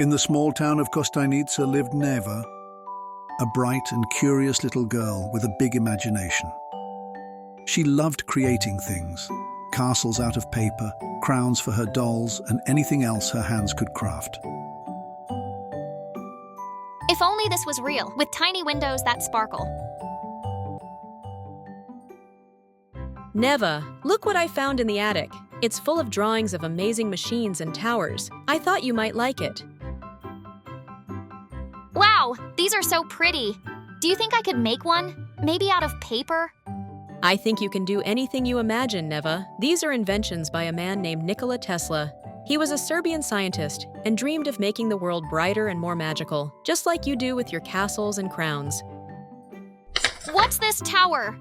In the small town of Kostajnica lived Neva, a bright and curious little girl with a big imagination. She loved creating things, castles out of paper, crowns for her dolls, and anything else her hands could craft. If only this was real, with tiny windows that sparkle. Neva, look what I found in the attic. It's full of drawings of amazing machines and towers. I thought you might like it. Wow, these are so pretty. Do you think I could make one? Maybe out of paper? I think you can do anything you imagine, Neva. These are inventions by a man named Nikola Tesla. He was a Serbian scientist and dreamed of making the world brighter and more magical, just like you do with your castles and crowns. What's this tower?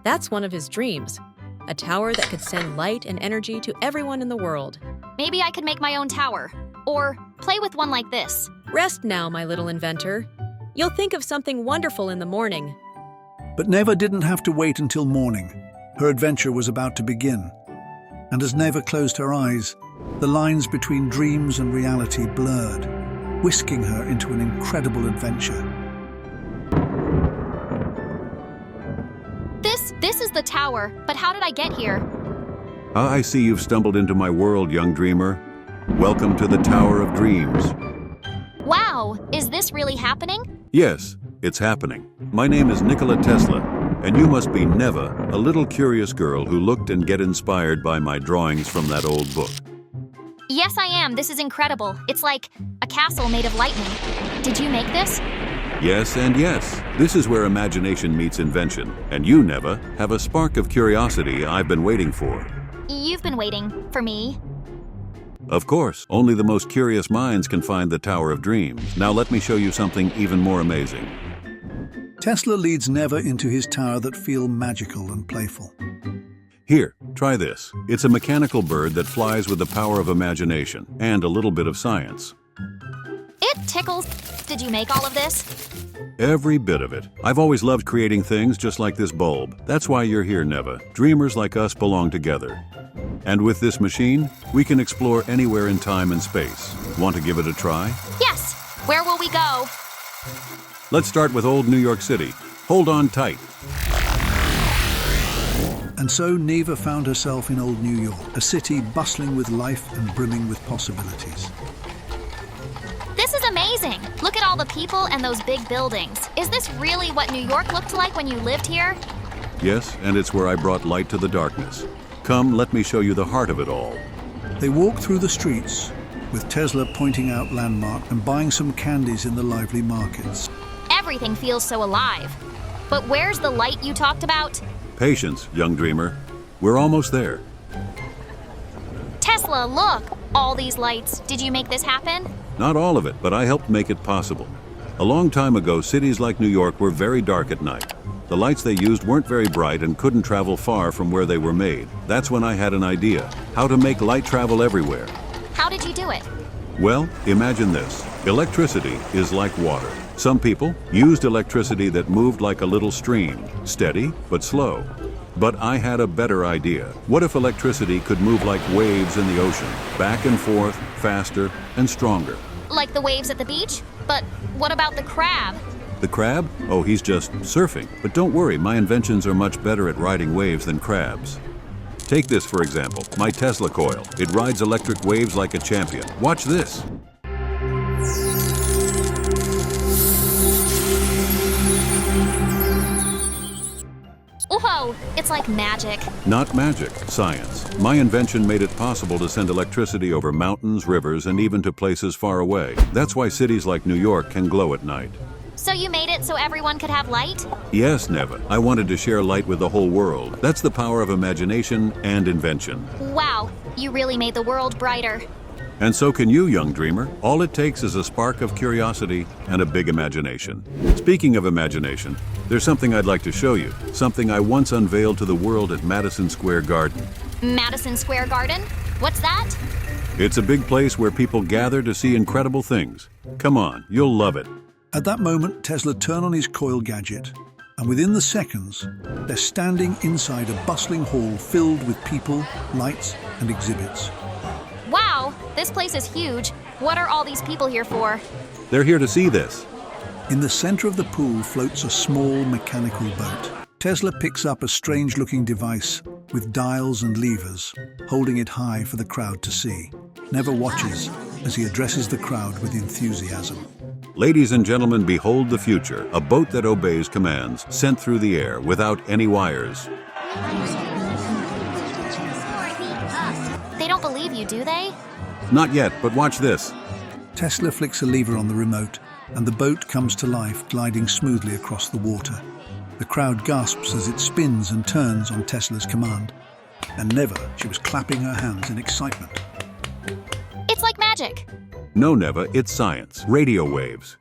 That's one of his dreams, a tower that could send light and energy to everyone in the world. Maybe I could make my own tower. Or play with one like this. Rest now, my little inventor. You'll think of something wonderful in the morning. But Neva didn't have to wait until morning. Her adventure was about to begin. And as Neva closed her eyes, the lines between dreams and reality blurred, whisking her into an incredible adventure. This is the tower, but how did I get here? I see you've stumbled into my world, young dreamer. Welcome to the Tower of Dreams. Wow, is this really happening? Yes, it's happening. My name is Nikola Tesla, and you must be Neva, a little curious girl who looked and get inspired by my drawings from that old book. Yes, I am. This is incredible. It's like a castle made of lightning. Did you make this? Yes and yes. This is where imagination meets invention, and you, Neva, have a spark of curiosity I've been waiting for. You've been waiting for me. Of course, only the most curious minds can find the Tower of Dreams. Now let me show you something even more amazing. Tesla leads Neva into his tower that feels magical and playful. Here, try this. It's a mechanical bird that flies with the power of imagination and a little bit of science. It tickles. Did you make all of this? Every bit of it. I've always loved creating things just like this bulb. That's why you're here, Neva. Dreamers like us belong together. And with this machine, we can explore anywhere in time and space. Want to give it a try? Yes. Where will we go? Let's start with old New York City. Hold on tight. And so Neva found herself in old New York, a city bustling with life and brimming with possibilities. This is amazing. Look at all the people and those big buildings. Is this really what New York looked like when you lived here? Yes, and it's where I brought light to the darkness. Come, let me show you the heart of it all. They walked through the streets, with Tesla pointing out landmarks and buying some candies in the lively markets. Everything feels so alive. But where's the light you talked about? Patience, young dreamer. We're almost there. Tesla, look! All these lights. Did you make this happen? Not all of it, but I helped make it possible. A long time ago, cities like New York were very dark at night. The lights they used weren't very bright and couldn't travel far from where they were made. That's when I had an idea, how to make light travel everywhere. How did you do it? Well, imagine this. Electricity is like water. Some people used electricity that moved like a little stream, steady but slow. But I had a better idea. What if electricity could move like waves in the ocean, back and forth, faster and stronger? Like the waves at the beach? But what about the crab? The crab? Oh, he's just surfing. But don't worry, my inventions are much better at riding waves than crabs. Take this, for example, my Tesla coil. It rides electric waves like a champion. Watch this. Whoa, it's like magic. Not magic, science. My invention made it possible to send electricity over mountains, rivers, and even to places far away. That's why cities like New York can glow at night. So you made it so everyone could have light? Yes, Neva. I wanted to share light with the whole world. That's the power of imagination and invention. Wow, you really made the world brighter. And so can you, young dreamer. All it takes is a spark of curiosity and a big imagination. Speaking of imagination, there's something I'd like to show you. Something I once unveiled to the world at Madison Square Garden. Madison Square Garden? What's that? It's a big place where people gather to see incredible things. Come on, you'll love it. At that moment, Tesla turned on his coil gadget, and within the seconds, they're standing inside a bustling hall filled with people, lights, and exhibits. Wow, Wow, this place is huge. What are all these people here for? They're here to see this. In the center of the pool floats a small mechanical boat. Tesla picks up a strange-looking device with dials and levers, holding it high for the crowd to see. Neva watches as he addresses the crowd with enthusiasm. Ladies and gentlemen, behold the future, a boat that obeys commands, sent through the air without any wires. They don't believe you, do they? Not yet, but watch this. Tesla flicks a lever on the remote, and the boat comes to life, gliding smoothly across the water. The crowd gasps as it spins and turns on Tesla's command. And Neva, she was clapping her hands in excitement. It's like magic. No, Neva, it's science. Radio waves.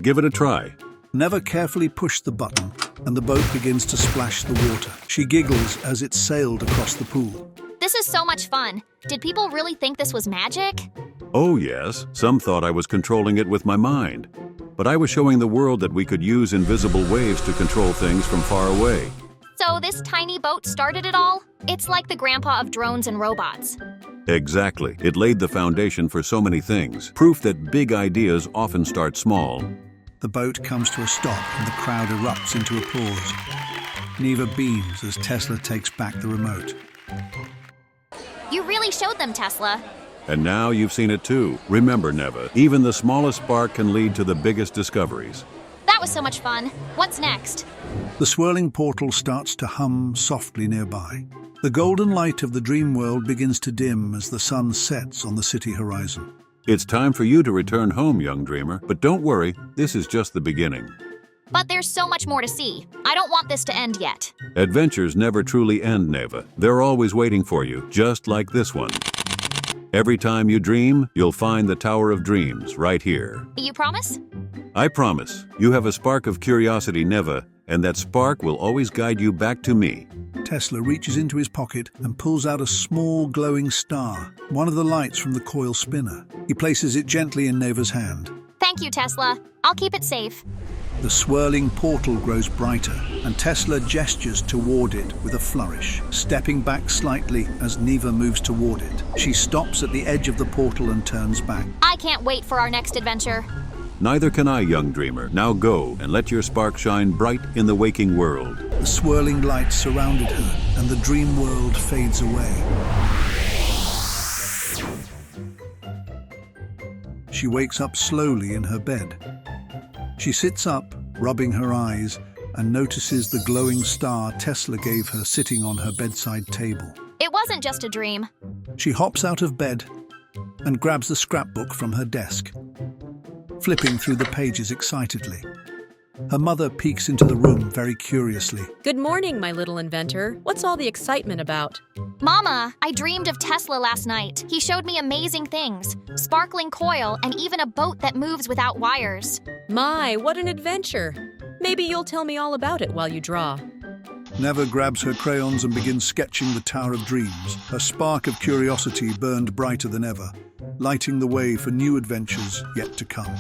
Give it a try. Neva carefully pushed the button, and the boat begins to splash the water. She giggles as it sailed across the pool. This is so much fun. Did people really think this was magic? Oh yes, some thought I was controlling it with my mind. But I was showing the world that we could use invisible waves to control things from far away. So this tiny boat started it all? It's like the grandpa of drones and robots. Exactly. It laid the foundation for so many things. Proof that big ideas often start small. The boat comes to a stop and the crowd erupts into applause. Neva beams as Tesla takes back the remote. You really showed them, Tesla. And now you've seen it too. Remember, Neva, even the smallest spark can lead to the biggest discoveries. That was so much fun. What's next? The swirling portal starts to hum softly nearby. The golden light of the dream world begins to dim as the sun sets on the city horizon. It's time for you to return home, young dreamer. But don't worry, this is just the beginning. But there's so much more to see. I don't want this to end yet. Adventures never truly end, Neva. They're always waiting for you, just like this one. Every time you dream, you'll find the Tower of Dreams right here. You promise? I promise. You have a spark of curiosity, Neva, and that spark will always guide you back to me. Tesla reaches into his pocket and pulls out a small glowing star, one of the lights from the coil spinner. He places it gently in Neva's hand. Thank you, Tesla. I'll keep it safe. The swirling portal grows brighter, and Tesla gestures toward it with a flourish, stepping back slightly as Neva moves toward it. She stops at the edge of the portal and turns back. I can't wait for our next adventure. Neither can I, young dreamer. Now go and let your spark shine bright in the waking world. The swirling lights surrounded her, and the dream world fades away. She wakes up slowly in her bed. She sits up, rubbing her eyes, and notices the glowing star Tesla gave her sitting on her bedside table. It wasn't just a dream. She hops out of bed and grabs the scrapbook from her desk, flipping through the pages excitedly. Her mother peeks into the room very curiously. Good morning, my little inventor. What's all the excitement about? Mama, I dreamed of Tesla last night. He showed me amazing things. Sparkling coil and even a boat that moves without wires. My, what an adventure. Maybe you'll tell me all about it while you draw. Neva grabs her crayons and begins sketching the Tower of Dreams. Her spark of curiosity burned brighter than ever, lighting the way for new adventures yet to come.